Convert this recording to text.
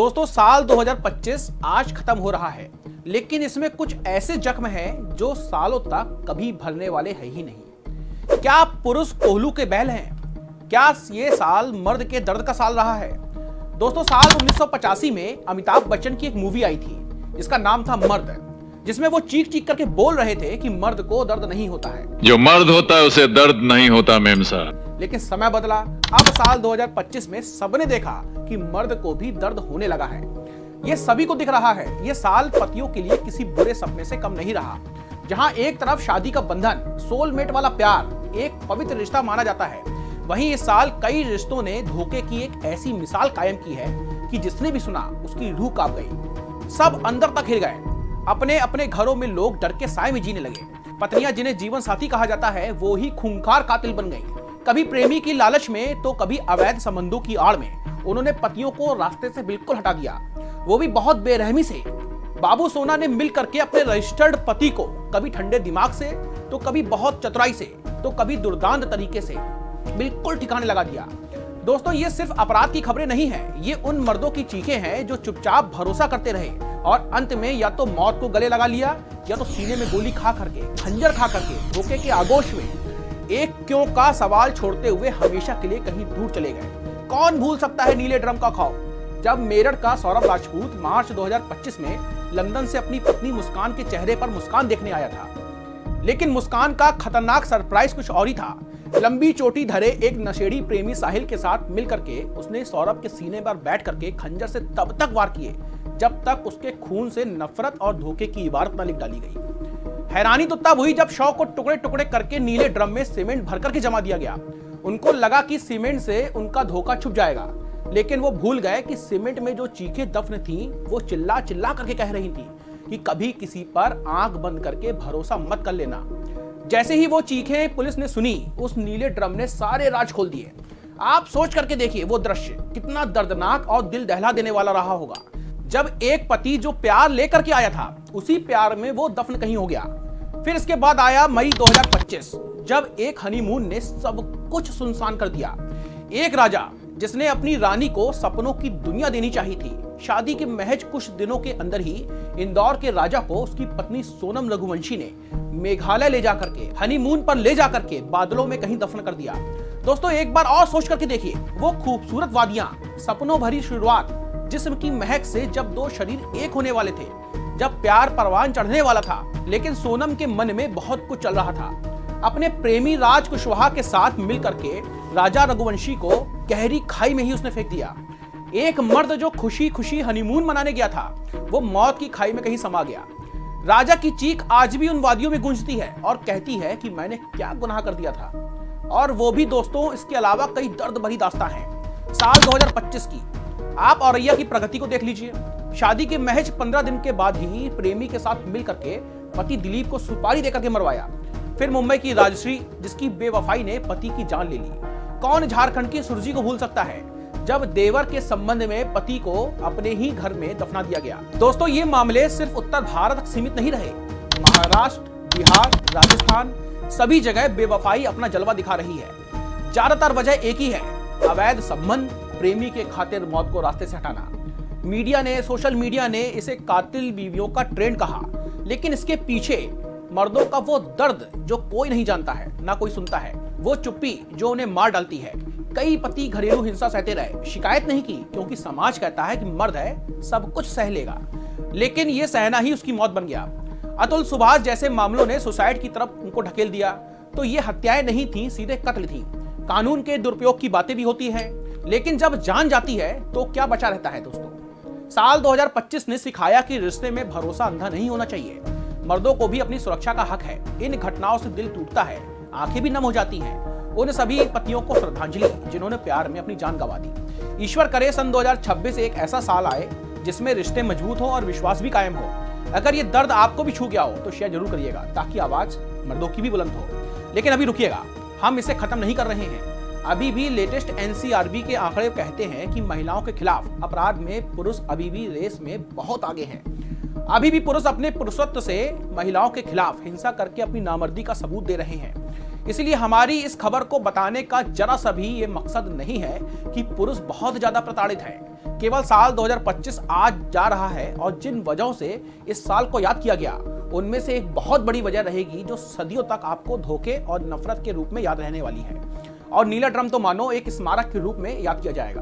दोस्तों साल 2025 आज खत्म हो रहा है, लेकिन इसमें कुछ ऐसे जख्म हैं जो सालों तक कभी भरने वाले हैं ही नहीं। क्या पुरुष कोहलू के बैल हैं? क्या ये साल मर्द के दर्द का साल रहा है? दोस्तों साल 1985 में अमिताभ बच्चन की एक मूवी आई थी जिसका नाम था मर्द, जिसमें वो चीख चीख करके बोल रहे थे कि मर्द को दर्द नहीं होता है। जो मर्द होता है उसे दर्द नहीं होता मेम साहब। लेकिन समय बदला, अब साल 2025 में सबने देखा कि मर्द को भी दर्द होने लगा है। ये सभी को दिख रहा है। ये साल पतियों के लिए किसी बुरे सपने से कम नहीं रहा। जहां एक तरफ शादी का बंधन, सोलमेट वाला प्यार एक पवित्र रिश्ता माना जाता है, वहीं इस साल कई रिश्तों ने धोखे की एक ऐसी मिसाल कायम की है कि जिसने भी सुना उसकी रूह कांप गई। सब अंदर तक हिल गए। अपने अपने घरों में लोग डर के साए में जीने लगे। पत्नियां जिन्हें जीवन साथी कहा जाता है वो ही खूंखार कातिल बन गई। कभी प्रेमी की लालच में तो कभी अवैध संबंधों की आड़ में उन्होंने पतियों को रास्ते से बिल्कुल हटा दिया, वो भी बहुत बेरहमी से। बाबू सोना ने मिल करके अपने रजिस्टर्ड पति को कभी ठंडे दिमाग से, तो कभी बहुत चतुराई से, तो कभी दुर्दांत तरीके से बिल्कुल ठिकाने लगा दिया। दोस्तों ये सिर्फ अपराध की खबरें नहीं है, ये उन मर्दों की चीखें हैं जो चुपचाप भरोसा करते रहे और अंत में या तो मौत को गले लगा लिया या तो सीने में गोली खा करके, खंजर खा करके, धोखे के आगोश में एक क्यों का सवाल छोड़ते हुए हमेशा के लिए कहीं दूर चले गए। कौन भूल सकता है नीले ड्रम का खौफ, जब मेरठ का सौरभ राजपूत मार्च 2025 में लंदन से अपनी पत्नी मुस्कान के चेहरे पर मुस्कान देखने आया था। लेकिन मुस्कान का खतरनाक सरप्राइज कुछ और ही था। लंबी चोटी धरे एक नशेड़ी प्रेमी साहिल के साथ मिलकर के उसने सौरभ के सीने पर बैठ करके खंजर से तब तक वार किए जब तक उसके खून से नफरत और धोखे की इबारत न लिख डाली गई। हैरानी तो तब हुई जब शव को टुकड़े टुकड़े करके नीले ड्रम में सीमेंट भर करके जमा दिया गया। उनको लगा कि सीमेंट से उनका धोखा छुप जाएगा, लेकिन वो भूल गए कि सीमेंट में जो चीखें दफन थीं वो चिल्ला चिल्ला करके कह रही थी कि कभी किसी पर आंख बंद करके भरोसा मत कर लेना। जैसे ही वो चीखें पुलिस ने सुनी, उस नीले ड्रम ने सारे राज खोल दिए। आप सोच करके देखिए वो दृश्य कितना दर्दनाक और दिल दहला देने वाला रहा होगा, जब एक पति जो प्यार लेकर के आया था उसी प्यार में वो दफन कहीं हो गया। फिर इसके बाद आया मई 2025, जब एक हनीमून ने सब कुछ सुनसान कर दिया। एक राजा जिसने अपनी रानी को सपनों की दुनिया देनी चाहिए थी, शादी के महज कुछ दिनों के अंदर ही इंदौर के राजा को उसकी पत्नी सोनम रघुवंशी ने मेघालय ले जाकर के, हनीमून पर ले जाकर के बादलों में कहीं दफन कर दिया। दोस्तों एक बार और सोच करके देखिए, वो खूबसूरत वादियां, सपनों भरी शुरुआत, जिस्म की महक से जब दो शरीर एक होने वाले थे, जब प्यार परवान चढ़ने वाला था, लेकिन सोनम के मन में बहुत कुछ चल रहा था। अपने प्रेमी राज कुशवाहा के साथ मिलकर के राजा रघुवंशी को गहरी खाई में ही उसने फेंक दिया। एक मर्द जो खुशी खुशी हनीमून मनाने गया था, वो मौत की खाई में कहीं समा गया। राजा की चीख आज भी उन वादियों में गूंजती है और कहती है कि मैंने क्या गुनाह कर दिया था। और वो भी दोस्तों इसके अलावा कई दर्द भरी दास्तां हैं। साल 2025 की आप औरैया की प्रगति को देख लीजिए। शादी के महज 15 दिन के बाद ही प्रेमी के साथ मिल करके पति दिलीप को सुपारी देकर के मरवाया। फिर मुंबई की राजश्री, जिसकी बेवफाई ने पति की जान ले ली। कौन झारखंड की सुरजी को भूल सकता है जब देवर के संबंध में पति को अपने ही घर में दफना दिया गया। दोस्तों ये मामले सिर्फ उत्तर भारत तक सीमित नहीं रहे। महाराष्ट्र, बिहार, राजस्थान, सभी जगह बेवफाई अपना जलवा दिखा रही है। ज्यादातर वजह एक ही है, अवैध संबंध, प्रेमी के खातिर मौत को रास्ते से हटाना। मीडिया ने, सोशल मीडिया ने इसे कातिल बीवियों का ट्रेंड कहा, लेकिन इसके पीछे मर्दों का वो दर्द जो कोई नहीं जानता है, ना कोई सुनता है, वो चुप्पी जो उन्हें मार डालती है। कई पति घरेलू हिंसा सहते रहे, शिकायत नहीं की क्योंकि समाज कहता है कि मर्द है, सब कुछ सह लेगा, लेकिन ये सहना ही उसकी मौत बन गया। अतुल सुभाष जैसे मामलों ने सुसाइड की तरफ उनको ढकेल दिया, तो ये हत्याएं नहीं थी, सीधे कत्ल थी। कानून के दुरुपयोग की बातें भी होती है, लेकिन जब जान जाती है तो क्या बचा रहता है। दोस्तों साल 2025 ने सिखाया कि रिश्ते में भरोसा अंधा नहीं होना चाहिए। मर्दों को भी अपनी सुरक्षा का हक है। इन घटनाओं से दिल टूटता है, आंखें भी नम हो जाती हैं। उन सभी पतियों को श्रद्धांजलि जिन्होंने प्यार में अपनी जान गंवा दी। ईश्वर करे सन 2026 एक ऐसा साल आए जिसमें रिश्ते मजबूत हो और विश्वास भी कायम हो। अगर ये दर्द आपको भी छू गया हो तो शेयर जरूर करिएगा, ताकि आवाज मर्दों की भी बुलंद हो। लेकिन अभी रुकिएगा, हम इसे खत्म नहीं कर रहे हैं। अभी भी लेटेस्ट एनसीआरबी के आंकड़े कहते हैं कि महिलाओं के खिलाफ अपराध में पुरुष अभी भी रेस में बहुत आगे हैं। अभी भी पुरुष अपने पुरुषत्व से महिलाओं के खिलाफ हिंसा करके अपनी नामर्दी का सबूत दे रहे हैं। इसलिए हमारी इस खबर को बताने का जरा सा भी ये मकसद नहीं है कि पुरुष बहुत ज्यादा प्रताड़ित है। केवल साल 2025 आज जा रहा है और जिन वजहों से इस साल को याद किया गया उनमें से एक बहुत बड़ी वजह रहेगी जो सदियों तक आपको धोखे और नफरत के रूप में याद रहने वाली है। और नीला ड्रम तो मानो एक स्मारक के रूप में याद किया जाएगा।